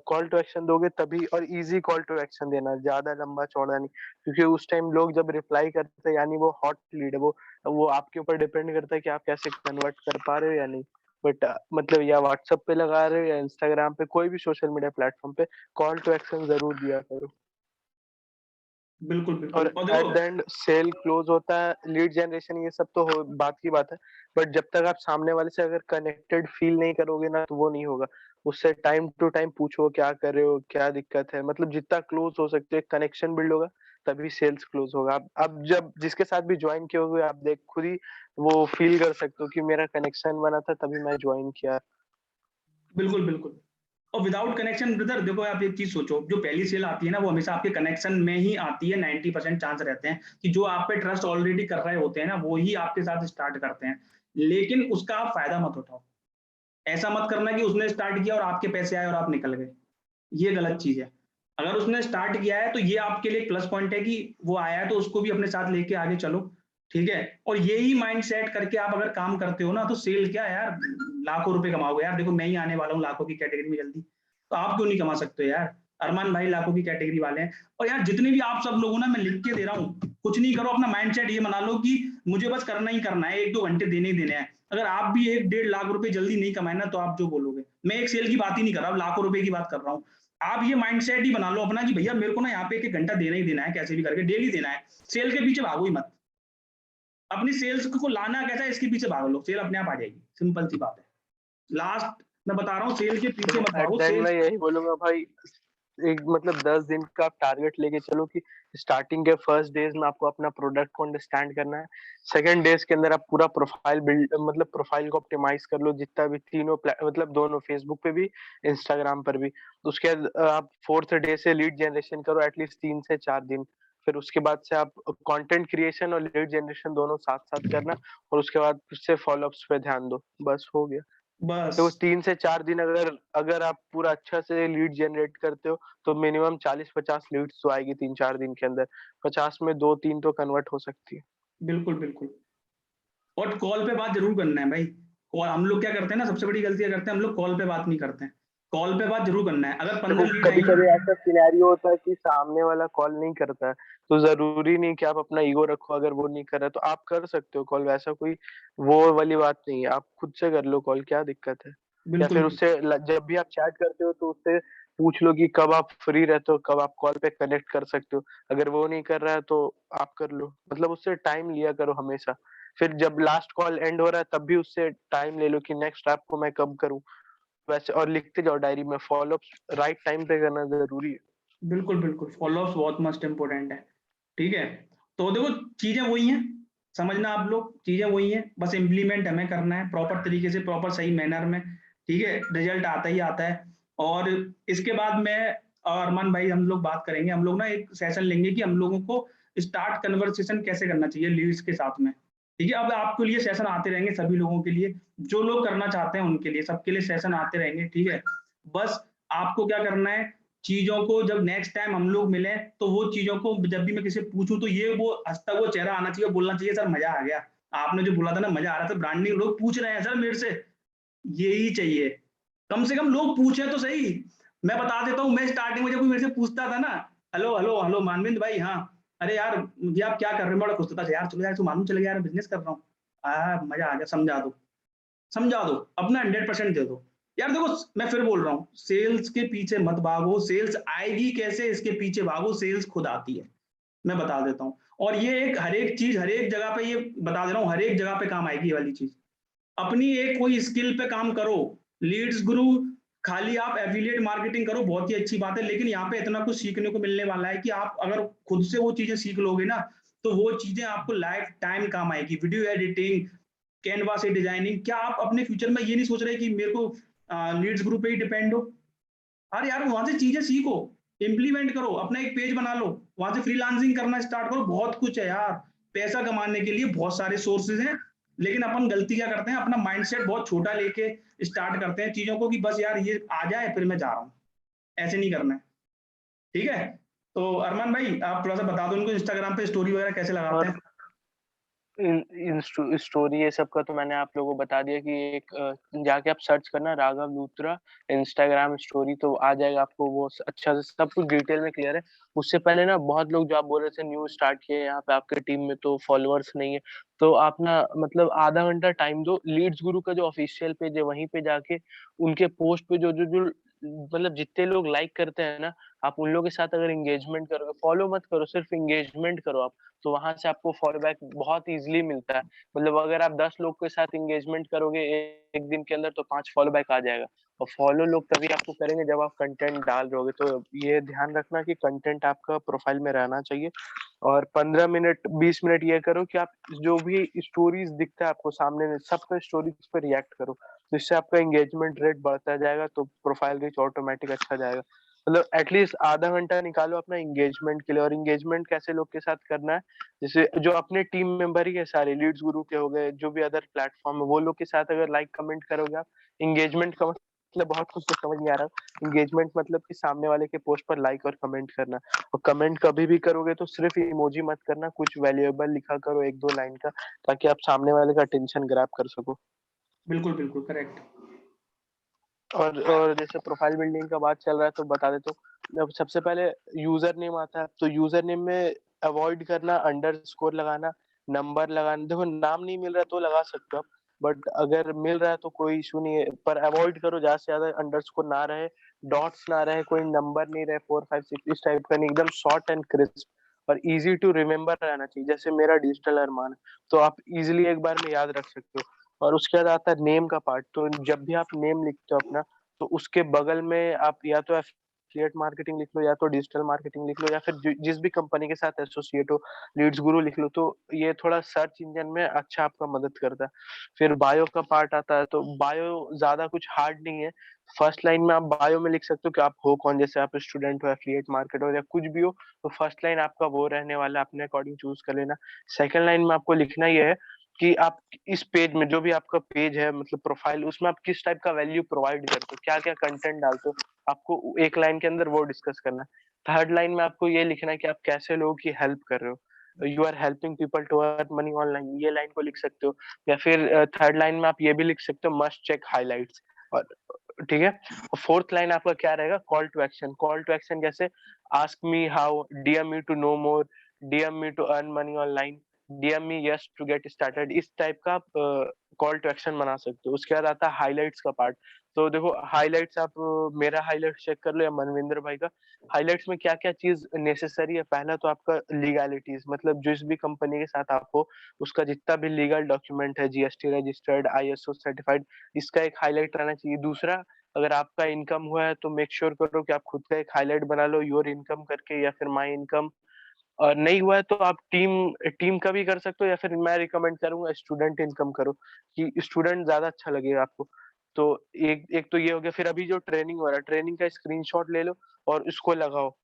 कॉल टू एक्शन दोगे तभी, और इजी कॉल टू एक्शन देना, ज्यादा लंबा चौड़ा नहीं। क्योंकि उस टाइम लोग जब रिप्लाई करते हैं, यानी वो हॉट लीड है, वो आपके ऊपर डिपेंड करता है कि आप कैसे कन्वर्ट कर पा रहे हो या नहीं। बट मतलब या व्हाट्सएप पे लगा रहे हो या इंस्टाग्राम पे, कोई भी सोशल मीडिया प्लेटफॉर्म पे कॉल टू एक्शन जरूर दिया करो। बिल्कुल और बिल्कुल, और एट देखो, द एंड सेल क्लोज होता है, लीड जनरेशन ये सब तो बात की बात है। बट जब तक आप सामने वाले से अगर कनेक्टेड फील नहीं करोगे ना, तो वो नहीं होगा। उससे टाइम टू टाइम पूछो क्या कर रहे हो, क्या दिक्कत है, मतलब जितना क्लोज हो सकते हैं, कनेक्शन बिल्ड होगा, तभी सेल्स क्लोज होगा। आप जब जिसके साथ भी ज्वाइन किए होगे, आप देख खुद ही वो फील कर सकते हो कि मेरा कनेक्शन बना था तभी मैं ज्वाइन किया। बिल्कुल बिल्कुल। और विदाउट कनेक्शन ब्रदर देखो, आप एक चीज सोचो, जो पहली सेल आती है ना, वो हमेशा आपके कनेक्शन में ही आती है। 90% चांस रहते हैं कि जो आप पे ट्रस्ट ऑलरेडी कर रहे होते हैं ना, वो ही आपके साथ स्टार्ट करते हैं। लेकिन उसका आप फायदा मत उठाओ। ऐसा मत करना कि उसने स्टार्ट किया और आपके पैसे आए और आप निकल गए, ये गलत चीज है। अगर उसने स्टार्ट किया है तो ये आपके लिए प्लस पॉइंट है कि वो आया है, तो उसको भी अपने साथ लेके आगे चलो। ठीक है, और यही माइंड सेट करके आप अगर काम करते हो ना, तो सेल क्या है यार, लाखों रुपए कमाओगे यार। देखो मैं ही आने वाला हूँ लाखों की कैटेगरी में जल्दी, तो आप क्यों नहीं कमा सकते हो यार? अरमान भाई लाखों की कैटेगरी वाले हैं। और यार जितने भी आप सब लोगों ना, मैं लिख के दे रहा हूँ, कुछ नहीं करो, अपना माइंड सेट ये बना लो कि मुझे बस करना ही करना है, 1-2 घंटे देने ही देने हैं। अगर आप भी 1-1.5 लाख रुपए जल्दी नहीं कमाए ना, तो आप जो बोलोगे, मैं एक सेल की बात ही नहीं कर रहा हूँ, लाखों रुपए की बात कर रहा हूँ। आप ये माइंडसेट ही बना लो अपना कि भैया मेरे को ना यहाँ पे 1-1 घंटा देना ही देना है, कैसे भी करके डेली देना है। सेल के पीछे भागो ही मत। अपनी सेल्स को लाना कैसा है, इसके पीछे भाग लो, सेल अपने आप आ जाएगी, सिंपल सी बात है। लास्ट मैं बता रहा हूँ, सेल के पीछे तो मत एट भागो, द एंड मैं सेल्स। यही बोलूंगा भाई, एक मतलब 10 दिन का आप टारगेट लेके चलो कि स्टार्टिंग के फर्स्ट डेज में आपको अपना प्रोडक्ट को अंडरस्टैंड करना है। सेकंड डेज के अंदर आप पूरा प्रोफाइल बिल्ड, मतलब प्रोफाइल को ऑप्टिमाइज कर लो, जितना भी तीनों मतलब दोनों, फेसबुक पे भी, इंस्टाग्राम पर भी। तो उसके बाद आप फोर्थ डे से लीड जनरेशन करो, एटलीस्ट 3 से 4 दिन। फिर उसके बाद से आप कंटेंट क्रिएशन और लीड जनरेशन दोनों साथ साथ करना। और उसके बाद फिर से फॉलोअप्स पे ध्यान दो, बस हो गया। तो बस 3 से 4 दिन अगर अगर आप पूरा अच्छा से लीड जनरेट करते हो, तो मिनिमम 40-50 लीड्स तो आएगी 3-4 दिन के अंदर। 50 में 2-3 तो कन्वर्ट हो सकती है। बिल्कुल बिल्कुल। और कॉल पे बात जरूर करना है भाई। कॉल, हम लोग क्या करते हैं ना, सबसे बड़ी गलती क्या करते हैं हम लोग, कॉल पे बात नहीं करते हैं। कॉल पे बात जरूर करना है, अगर देखो 15 लीड कभी आई कभी है। ऐसा सिनेरियो होता है कि सामने वाला कॉल नहीं करता है, तो जरूरी नहीं कि आप अपना ईगो रखो। अगर वो नहीं कर रहा तो आप कर सकते हो कॉल, वैसा कोई वो वाली बात नहीं है। आप खुद से कर लो कॉल, क्या दिक्कत है। या बिल्कुल फिर बिल्कुल। उससे जब भी आप चैट करते हो तो उससे पूछ लो कि कब आप फ्री रहते हो, कब आप कॉल पे कनेक्ट कर सकते हो। अगर वो नहीं कर रहा है तो आप कर लो, मतलब उससे टाइम लिया करो हमेशा। फिर जब लास्ट कॉल एंड हो रहा है तब भी उससे टाइम ले लो कि नेक्स्ट आपको मैं कब करूँ, वैसे और लिखते जाओ डायरी में। फॉलोअप्स राइट टाइम पे करना ज़रूरी है। बिल्कुल, बिल्कुल, फ़ॉलो-अप्स बहुत मस्ट इम्पोर्टेंट है, ठीक है? तो देखो चीज़ें वही हैं, समझना आप लोग चीज़ें वही हैं, बस इम्प्लीमेंट हमें करना है प्रॉपर तरीके से, प्रॉपर सही मैनर में, ठीक है? रिज़ल्ट आता ही आता है और इसके बाद मैं और अरमान भाई हम लोग बात करेंगे, हम लोग ना एक सेशन लेंगे कि हम लोगों को स्टार्ट कन्वर्सेशन कैसे करना चाहिए लीड्स के साथ में, ठीक है? अब आपके लिए सेशन आते रहेंगे सभी लोगों के लिए, जो लोग करना चाहते हैं उनके लिए, सबके लिए सेशन आते रहेंगे, ठीक है? बस आपको क्या करना है चीज़ों को जब नेक्स्ट टाइम हम लोग मिलें, तो वो चीज़ों को जब भी मैं किसी से पूछूँ तो ये वो हँसता हुआ चेहरा आना चाहिए, बोलना चाहिए सर मज़ा आ गया। आपने जो बोला था ना मज़ा आ रहा था, ब्रांडिंग लोग पूछ रहे हैं सर मेरे से, यही चाहिए। कम से कम लोग पूछें तो सही। मैं बता देता हूँ मैं स्टार्टिंग में जब कोई मेरे से पूछता था ना, हेलो, हेलो, हेलो मानविंद भाई हाँ, अरे यार ये आप क्या कर रहे हो? बड़ा खुश होता था यार चलो यार तू मालूम चल गया यार बिज़नेस कर रहा हूँ। मज़ा आ गया समझा दो, अपना 100% दे दो। यार देखो मैं फिर बोल रहा हूँ, सेल्स के पीछे मत भागो, सेल्स आएगी कैसे इसके पीछे भागो, सेल्स खुद आती है। मैं बता देता हूँ और ये एक हर एक चीज़ हर एक जगह पे ये बता दे रहा हूँ, हर एक जगह पे काम आएगी ये वाली चीज़। अपनी एक कोई स्किल पे काम करो, लीड्स गुरु खाली आप एफिलिएट मार्केटिंग करो बहुत ही अच्छी बात है, लेकिन यहाँ पे इतना कुछ सीखने को मिलने वाला है कि आप अगर खुद से वो चीज़ें सीख लोगे ना, तो वो चीज़ें आपको लाइफ टाइम काम आएगी। वीडियो एडिटिंग, कैनवा से डिजाइनिंग, क्या आप अपने फ्यूचर में ये नहीं सोच रहे कि मेरे को लीड्स ग्रुप पे ही डिपेंड हो? अरे यार वहाँ से चीज़ें सीखो, इम्प्लीमेंट करो, अपना एक पेज बना लो, वहाँ से फ्रीलांसिंग करना स्टार्ट करो, बहुत कुछ है यार। पैसा कमाने के लिए बहुत सारे सोर्सेज़ हैं, लेकिन अपन गलती क्या करते हैं, अपना माइंडसेट बहुत छोटा लेके स्टार्ट करते हैं चीज़ों को कि बस यार ये आ जाए फिर मैं जा रहा हूँ। ऐसे नहीं करना है, ठीक है? तो अरमान भाई आप थोड़ा-सा बता दो उनको इंस्टाग्राम पे स्टोरी वगैरह कैसे लगाते और हैं? स्टोरी ये सब का तो मैंने आप लोगों को बता दिया कि एक जाके आप सर्च करना राघव लूथरा इंस्टाग्राम स्टोरी, तो आ जाएगा आपको वो अच्छा से सब कुछ डिटेल में क्लियर है। उससे पहले ना बहुत लोग जो आप बोल रहे थे न्यू स्टार्ट किए यहाँ पे आपके टीम में तो फॉलोअर्स नहीं है, तो आप ना मतलब आधा घंटा टाइम दो, लीड्स गुरु का जो ऑफिशियल पेज है वहीं पे जाके उनके पोस्ट पे जो मतलब जितने लोग लाइक करते हैं ना, आप उन लोगों के साथ अगर एंगेजमेंट करोगे, फॉलो मत करो, सिर्फ एंगेजमेंट करो आप, तो वहाँ से आपको फॉलो बैक बहुत ईज़िली मिलता है। मतलब अगर आप 10 लोग के साथ एंगेजमेंट करोगे 1 दिन के अंदर तो 5 फॉलो बैक आ जाएगा। और फॉलो लोग तभी आपको करेंगे जब आप कंटेंट डाल रहे होगे। तो ये ध्यान रखना कि कंटेंट आपका प्रोफाइल में रहना चाहिए और 15 मिनट 20 मिनट ये करो कि आप जो भी स्टोरीज़ दिखता है आपको सामने में सब पे स्टोरीज़ पे रिएक्ट करो। तो इससे आपका एंगेजमेंट रेट बढ़ता जाएगा तो प्रोफाइल रीच ऑटोमैटिक अच्छा जाएगा। मतलब एटलीस्ट आधा घंटा निकालो अपना एंगेजमेंट के लिए। और एंगेजमेंट कैसे लोग के साथ करना है, जैसे जो अपने टीम मेंबर ही है सारे, लीड्स गुरु के हो गए, जो भी अदर प्लेटफॉर्म है, वो लोग के साथ अगर लाइक कमेंट करोगे आप, एंगेजमेंट का मतलब बहुत कुछ तो समझ नहीं आ रहा। एंगेजमेंट मतलब कि सामने वाले के पोस्ट पर लाइक और कमेंट करना। और कमेंट कभी भी करोगे तो सिर्फ इमोजी मत करना, कुछ वैल्यूएबल लिखा करो 1-2 लाइन का, ताकि आप सामने वाले का अटेंशन ग्रैब कर सको। बिल्कुल, बिल्कुल करेक्ट। और जैसे प्रोफाइल बिल्डिंग का बात चल रहा है तो बता देता हूँ। अब सबसे पहले यूजर नेम आता है, तो यूजर नेम में अवॉइड करना अंडरस्कोर लगाना, नंबर लगाना। देखो नाम नहीं मिल रहा तो लगा सकते हो आप, बट अगर मिल रहा है तो कोई इशू नहीं है, पर अवॉइड करो ज्यादा से ज्यादा। अंडरस्कोर ना रहे, डॉट्स ना रहे, कोई नंबर नहीं रहे, 4 5 6 इस टाइप का नहीं, एकदम शॉर्ट एंड क्रिस्प और इजी टू रिमेम्बर रहना चाहिए। जैसे मेरा डिजिटल अरमान है, तो आप इजीली एक बार में याद रख सकते हो। और उसके बाद आता है नेम का पार्ट। तो जब भी आप नेम लिखते हो अपना, तो उसके बगल में आप या तो एफिलिएट मार्केटिंग लिख लो, या तो डिजिटल मार्केटिंग लिख लो, या फिर जिस भी कंपनी के साथ एसोसिएट हो, लीड्स गुरु लिख लो। तो ये थोड़ा सर्च इंजन में अच्छा आपका मदद करता है। फिर बायो का पार्ट आता है, तो बायो ज्यादा कुछ हार्ड नहीं है। फर्स्ट लाइन में आप बायो में लिख सकते हो कि आप हो कौन, जैसे आप स्टूडेंट हो, एफिलिएट मार्केट हो, या कुछ भी हो, तो फर्स्ट लाइन आपका वो रहने वाला है, अपने अकॉर्डिंग चूज कर लेना। सेकंड लाइन में आपको लिखना ये है कि आप इस पेज में, जो भी आपका पेज है मतलब प्रोफाइल, उसमें आप किस टाइप का वैल्यू प्रोवाइड करते हो, क्या-क्या कंटेंट डालते हो, आपको एक लाइन के अंदर वो डिस्कस करना है। थर्ड लाइन में आपको ये लिखना है कि आप कैसे लोगों की हेल्प कर रहे हो, you are helping people to earn money online, ये लाइन को लिख सकते हो। या फिर थर्ड लाइन में आप ये भी लिख सकते हो, मस्ट चेक हाइलाइट्स। और ठीक है। और फोर्थ लाइन आपका क्या रहेगा, call to action. Call to action जैसे ask me how, DM me to know more, DM me to earn money online, DM me yes to get started, इस type का आप कॉल टू एक्शन बना सकते हो। उसके बाद आता है हाइलाइट्स का पार्ट। तो देखो हाइलाइट्स आप मेरा हाइलाइट चेक कर लो या मनविंदर भाई का। हाइलाइट्स में क्या-क्या चीज़ नेसेसरी है, पहला तो आपका लीगैलिटीज़, मतलब जिस भी कंपनी के साथ आप हो, उसका जितना भी लीगल डॉक्यूमेंट है, जीएसटी रजिस्टर्ड, आईएसओ सर्टिफाइड, इसका एक हाइलाइट रहना चाहिए। दूसरा, अगर आपका इनकम हुआ है तो मेक श्योर करो कि आप खुद का एक हाइलाइट बना लो योर इनकम करके या फिर माय इनकम। और नहीं हुआ है तो आप टीम टीम का भी कर सकते हो या फिर मैं रिकमेंड करूँगा स्टूडेंट इनकम करो, कि स्टूडेंट ज़्यादा अच्छा लगेगा आपको। तो एक एक तो ये हो गया, फिर अभी जो ट्रेनिंग हो रहा है, ट्रेनिंग का स्क्रीनशॉट ले लो और उसको लगाओ।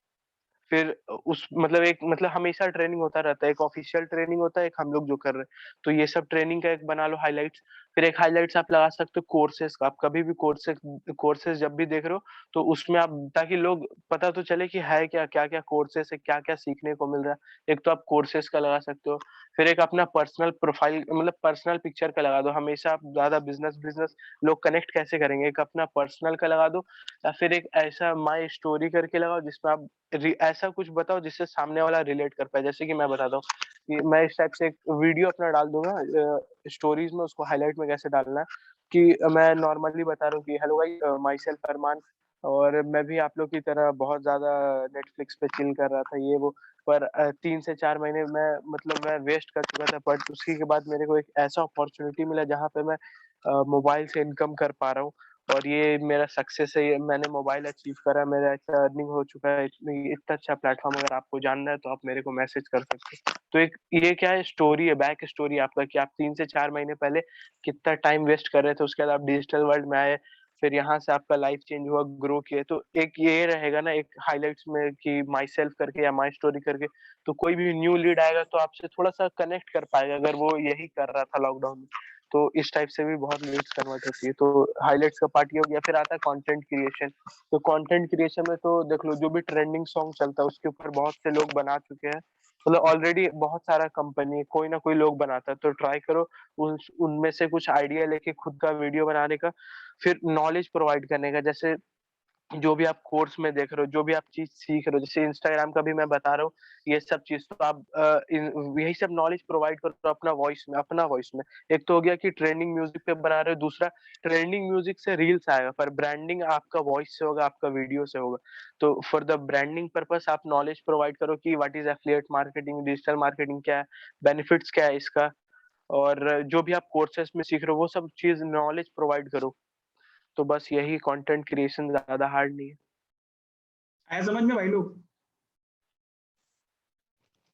फिर उस मतलब एक मतलब हमेशा ट्रेनिंग होता रहता है, एक ऑफिशियल ट्रेनिंग होता है, एक हम लोग जो कर रहे हैं। तो ये सब ट्रेनिंग का एक बना लो हाइलाइट्स। फिर एक हाइलाइट्स आप लगा सकते हो कोर्सेज़ का, आप कभी भी कोर्सेज़ जब भी देख रहे हो, तो उसमें आप, ताकि लोग पता तो चले कि है क्या, क्या-क्या कोर्सेज़ है, क्या-क्या सीखने को मिल रहा है। एक तो आप कोर्सेज़ का लगा सकते हो, फिर एक अपना पर्सनल प्रोफाइल मतलब पर्सनल पिक्चर का लगा दो। हमेशा आप ज़्यादा बिज़नेस लोग कनेक्ट कैसे करेंगे? एक अपना पर्सनल का लगा दो या फिर एक ऐसा माय स्टोरी करके लगाओ जिसमें आप ऐसा कुछ बताओ जिससे सामने वाला रिलेट कर पाए। जैसे कि मैं बताता हूँ कि मैं इस टाइप से एक वीडियो अपना डाल दूंगा स्टोरीज में, उसको हाईलाइट में कैसे डालना है कि मैं नॉर्मली बता रहा हूँ कि हेलो भाई, माई सेल्फ अरमान, और मैं भी आप लोग की तरह बहुत ज्यादा नेटफ्लिक्स पे चिल कर रहा था ये वो, पर 3 से 4 महीने मैं मतलब मैं वेस्ट कर चुका था, बट उसी के बाद मेरे को एक ऐसा अपॉर्चुनिटी मिला जहाँ पे मैं मोबाइल से इनकम कर पा रहा हूँ, और ये मेरा सक्सेस है, ये मैंने मोबाइल अचीव करा, मेरा अच्छा अर्निंग हो चुका है। इतना अच्छा प्लेटफॉर्म, अगर आपको जानना है तो आप मेरे को मैसेज कर सकते हो। तो एक ये क्या है, स्टोरी है, बैक स्टोरी आपका, कि आप 3 से 4 महीने पहले कितना टाइम वेस्ट कर रहे थे, उसके बाद आप डिजिटल वर्ल्ड में आए, फिर यहाँ से आपका लाइफ चेंज हुआ, ग्रो किए। तो एक ये रहेगा ना एक हाइलाइट्स में कि माई सेल्फ करके या माई स्टोरी करके, तो कोई भी न्यू लीड आएगा तो आपसे थोड़ा सा कनेक्ट कर पाएगा, अगर वो यही कर रहा था लॉकडाउन में। तो इस टाइप से भी बहुत लीड्स कन्वर्ट होती है। तो हाइलाइट्स का पार्ट ये हो गया। फिर आता है कंटेंट क्रिएशन। तो कंटेंट क्रिएशन में तो देख लो, जो भी ट्रेंडिंग सॉन्ग चलता है उसके ऊपर बहुत से लोग बना चुके हैं, मतलब ऑलरेडी बहुत सारा कंपनी कोई ना कोई लोग बनाता है, तो ट्राई करो उनमें से कुछ आइडिया लेके खुद का वीडियो बनाने का। फिर नॉलेज प्रोवाइड करने का, जैसे जो भी आप कोर्स में देख रहे हो, जो भी आप चीज़ सीख रहे हो, जैसे इंस्टाग्राम का भी मैं बता रहा हूँ, ये सब चीज़ तो आप यही सब नॉलेज प्रोवाइड करो अपना वॉइस में। एक तो हो गया कि ट्रेंडिंग म्यूज़िक पे बना रहे हो, दूसरा ट्रेंडिंग म्यूज़िक से रील्स आएगा, पर ब्रांडिंग आपका वॉइस से होगा, आपका वीडियो से होगा। तो फॉर द ब्रांडिंग पर्पस आप नॉलेज प्रोवाइड करो कि what is affiliate marketing, digital marketing क्या है, बेनिफिट्स क्या है इसका, और जो भी आप कोर्सेज़ में सीख रहे हो, वो सब चीज़ नॉलेज प्रोवाइड करो। तो बस यही कंटेंट क्रिएशन, ज़्यादा हार्ड नहीं है। आया समझ में भाई लोग?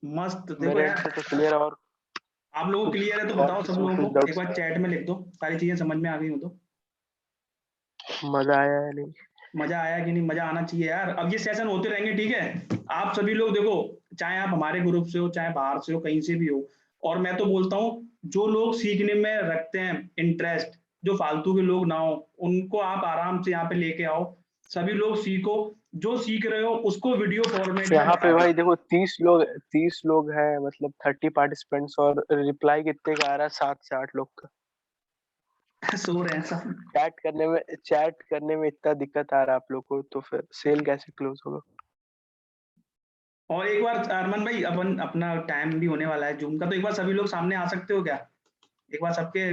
मस्त। देखो मेरे एंड यार, से तो क्लियर है, आप लोगों को कुछ क्लियर है तो और बताओ सब किसी को लोगों कुछ को, एक डाउट्स बार चैट में लिख दो सारी चीजें समझ में आ गई हो तो। मजा आया या नहीं? मजा आया कि नहीं? मजा आना चाहिए यार। अब ये सेशन होते रहेंगे, ठीक है? आप सभी लोग देखो, चाहे आप हमारे ग्रुप से हो, चाहे बाहर से हो, कहीं से भी हो, और मैं तो बोलता हूँ जो लोग सीखने में रखते हैं इंटरेस्ट, जो फालतू के लोग ना हो, उनको आप आराम से यहाँ पे लेके आओ। सभी लोग सीखो, जो सीख रहे हो उसको वीडियो फॉर्मेट में यहाँ पे बना भाई दो। देखो 30 लोग हैं, मतलब 30 पार्टिसिपेंट्स, और रिप्लाई कितने का आ रहा है? 7 से 8 लोग का। सो रहे हैं सब। चैट करने में इतना दिक्कत आ रहा है आप लोग को, तो फिर सेल कैसे क्लोज होगा? और एक बार अरमान भाई, अपन अपना टाइम भी होने वाला है जूम का, तो एक बार सभी लोग सामने आ सकते हो क्या? एक बार सबके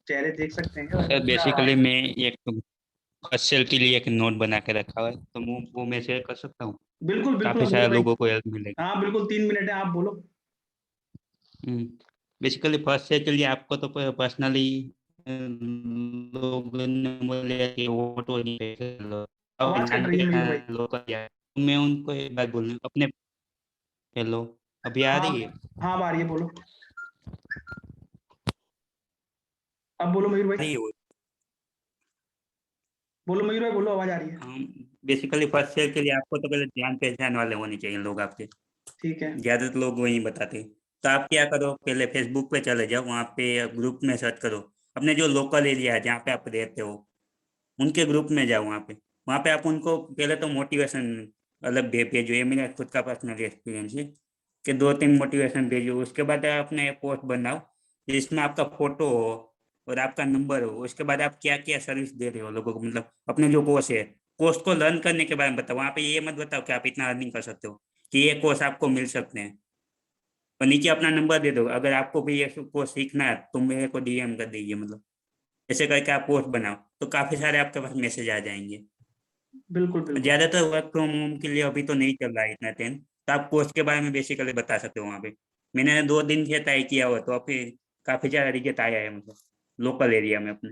चेहरे देख सकते हैं क्या भाई? सर बेसिकली मैं एक फर्स्ट सेल के लिए एक नोट बना के रखा हुआ है, तो वो मैं शेयर कर सकता हूँ। बिल्कुल बिल्कुल काफी अमजद सारे भाई। लोगों को हेल्प मिलेगी। हाँ बिल्कुल, 3 मिनट है, आप बोलो। बेसिकली फर्स्ट सेल के लिए आपको तो पर्सनली लोग ने बोले कि वो तो नहीं पे कर लो, और आवाज कट रही है मयूर भाई। लोग का क्या है। तो मैं उनको एक बात बोलूँ अपने। हेलो, अभी आ हाँ रही है? हाँ, अब आ रही है, बोलो। अब बोलो मयूर आ रही भाई। है वो। बोलो मयूर भाई, बोलो, आवाज आ रही है। बेसिकली फर्स्ट सेल के लिए आपको तो पहले जान पहचान वाले होने चाहिए लोग आपके। ठीक है। ज्यादातर लोग वही बताते हैं। तो आप क्या करो, पहले फेसबुक पे चले जाओ, वहाँ पे ग्रुप में सर्च करो, अपने जो लोकल एरिया है जहाँ पे आप रहते हो उनके ग्रुप में जाओ। वहाँ पे आप उनको पहले तो मोटिवेशन अलग भेजो। ये मेरा खुद का पर्सनल एक्सपीरियंस है कि 2-3 मोटिवेशन भेजो। उसके बाद आप अपने पोस्ट बनाओ जिसमें आपका फोटो हो और आपका नंबर हो। उसके बाद आप क्या क्या सर्विस दे रहे हो लोगों को, मतलब अपने जो कोर्स है, कोर्स को लर्न करने के बारे में बताओ। वहाँ पे ये मत बताओ कि आप इतना अर्निंग कर सकते हो, कि ये कोर्स आपको मिल सकते हैं। और नीचे अपना नंबर दे दो, अगर आपको भी ये कोर्स सीखना है तो मेरे को डीएम कर दीजिए, मतलब ऐसे करके आप पोस्ट बनाओ तो काफी सारे आपके पास मैसेज आ जाएंगे। बिल्कुल बिल्कुल ज्यादातर वर्क फ्रॉम होम के लिए अभी तो नहीं चल रहा है इतना ट्रेंड, तो आप पोस्ट के बारे में बेसिकली बता सकते हो वहाँ पे। मैंने 2 दिन से ट्राई किया हुआ, तो फिर काफी ज्यादा रिजल्ट आया है मुझे लोकल एरिया में अपने।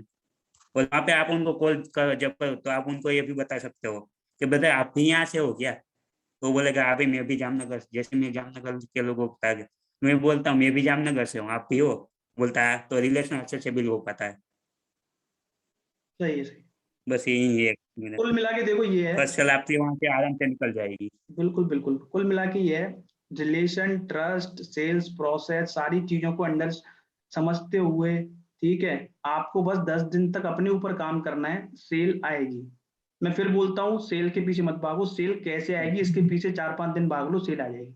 और वहाँ पे आप उनको कॉल कर जब करो तो आप उनको ये भी बता सकते हो कि बेटा आप भी यहाँ से हो क्या, तो बोलेगा हाँ भाई मैं भी जामनगर से। जैसे मैं जामनगर के लोगों को बता, मैं बोलता हूँ मैं भी जामनगर से हूँ, आप भी हो, बोलता है, तो रिलेशन अच्छे से बिल्ड हो पाता है। सही है, सही। बस यही है मेरा। कुल मिला के देखो ये है, फर्स्ट साल आपकी वहाँ से आराम से निकल जाएगी। बिल्कुल बिल्कुल, कुल मिला के ये है, रिलेशन, ट्रस्ट, सेल्स प्रोसेस, सारी चीजों को अंडर समझते हुए, ठीक है, आपको बस 10 दिन तक अपने ऊपर काम करना है, सेल आएगी। मैं फिर बोलता हूँ, सेल के पीछे मत भागो, सेल कैसे आएगी इसके पीछे 4-5 दिन भाग लो, सेल आ जाएगी।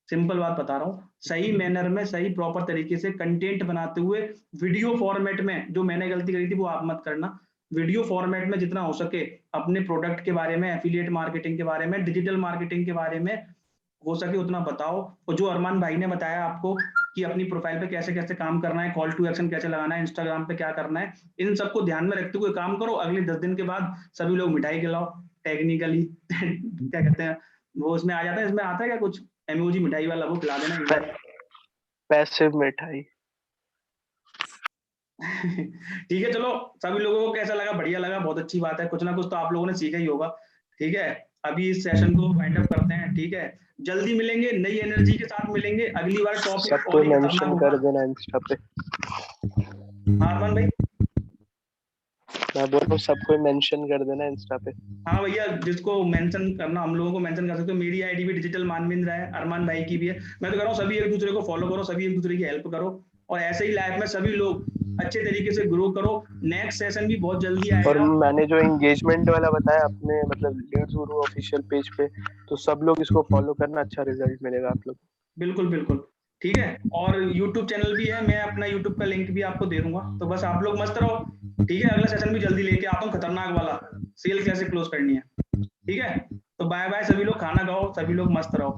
सिंपल बात बता रहा हूँ, सही मैनर में, सही प्रॉपर तरीके से कंटेंट बनाते हुए, वीडियो फॉर्मेट में। जो मैंने गलती करी थी वो आप मत करना, वीडियो फॉर्मेट में जितना हो सके अपने प्रोडक्ट के बारे में, एफिलिएट मार्केटिंग के बारे में, डिजिटल मार्केटिंग के बारे में हो सके उतना बताओ। और जो अरमान भाई ने बताया आपको कि अपनी प्रोफाइल पे कैसे कैसे काम करना है, कॉल टू एक्शन कैसे लगाना है, इंस्टाग्राम पे क्या करना है, इन सबको ध्यान में रखते हुए काम करो। अगले 10 दिन के बाद सभी लोग मिठाई खिलाओ, टेक्निकली क्या कहते हैं वो, उसमें आ जाता है, इसमें आता है क्या कुछ एमओजी मिठाई वाला, वो खिला देना एक बार। पैसिव मिठाई। ठीक है, चलो, सभी लोगों को कैसा लगा? बढ़िया लगा, बहुत अच्छी बात है, कुछ ना कुछ तो आप लोगों ने सीखा ही होगा। ठीक है, अभी इस सेशन को वाइंड अप करते हैं। ठीक है, जल्दी मिलेंगे, नई एनर्जी के साथ मिलेंगे। अगली बार टॉपिक सबको और ही खतरनाक मेंशन होगा। कर देना इंस्टा पे। हाँ अरमान भाई। मैं बोल रहा हूँ सबको मेंशन कर देना इंस्टा पे। हाँ भैया, जिसको मेंशन करना हम लोगों को मेंशन कर सकते हो। मेरी आईडी भी डिजिटल मानविंद्र है, अरमान भाई की भी है। मैं तो कह रहा हूँ सभी एक दूसरे को फॉलो करो, सभी एक दूसरे की हेल्प करो, और ऐसे ही लाइफ में सभी लोग अच्छे तरीके से ग्रो करो। नेक्स्ट सेशन भी बहुत जल्दी और आएगा। मैंने जो एंगेजमेंट वाला बताया अपने मतलब लीड्स गुरु ऑफिशियल पेज पे, तो सब लोग इसको फॉलो करना, अच्छा रिजल्ट मिलेगा आप लोग। बिल्कुल बिल्कुल, ठीक है। और YouTube चैनल भी है, मैं अपना YouTube का लिंक भी आपको दे दूंगा। तो बस आप लोग मस्त रहो। ठीक है, अगला सेशन भी जल्दी लेके आता हूँ, खतरनाक वाला, सेल कैसे क्लोज करनी है। ठीक है, तो बाय बाय, सभी लोग खाना खाओ, सभी लोग मस्त रहो।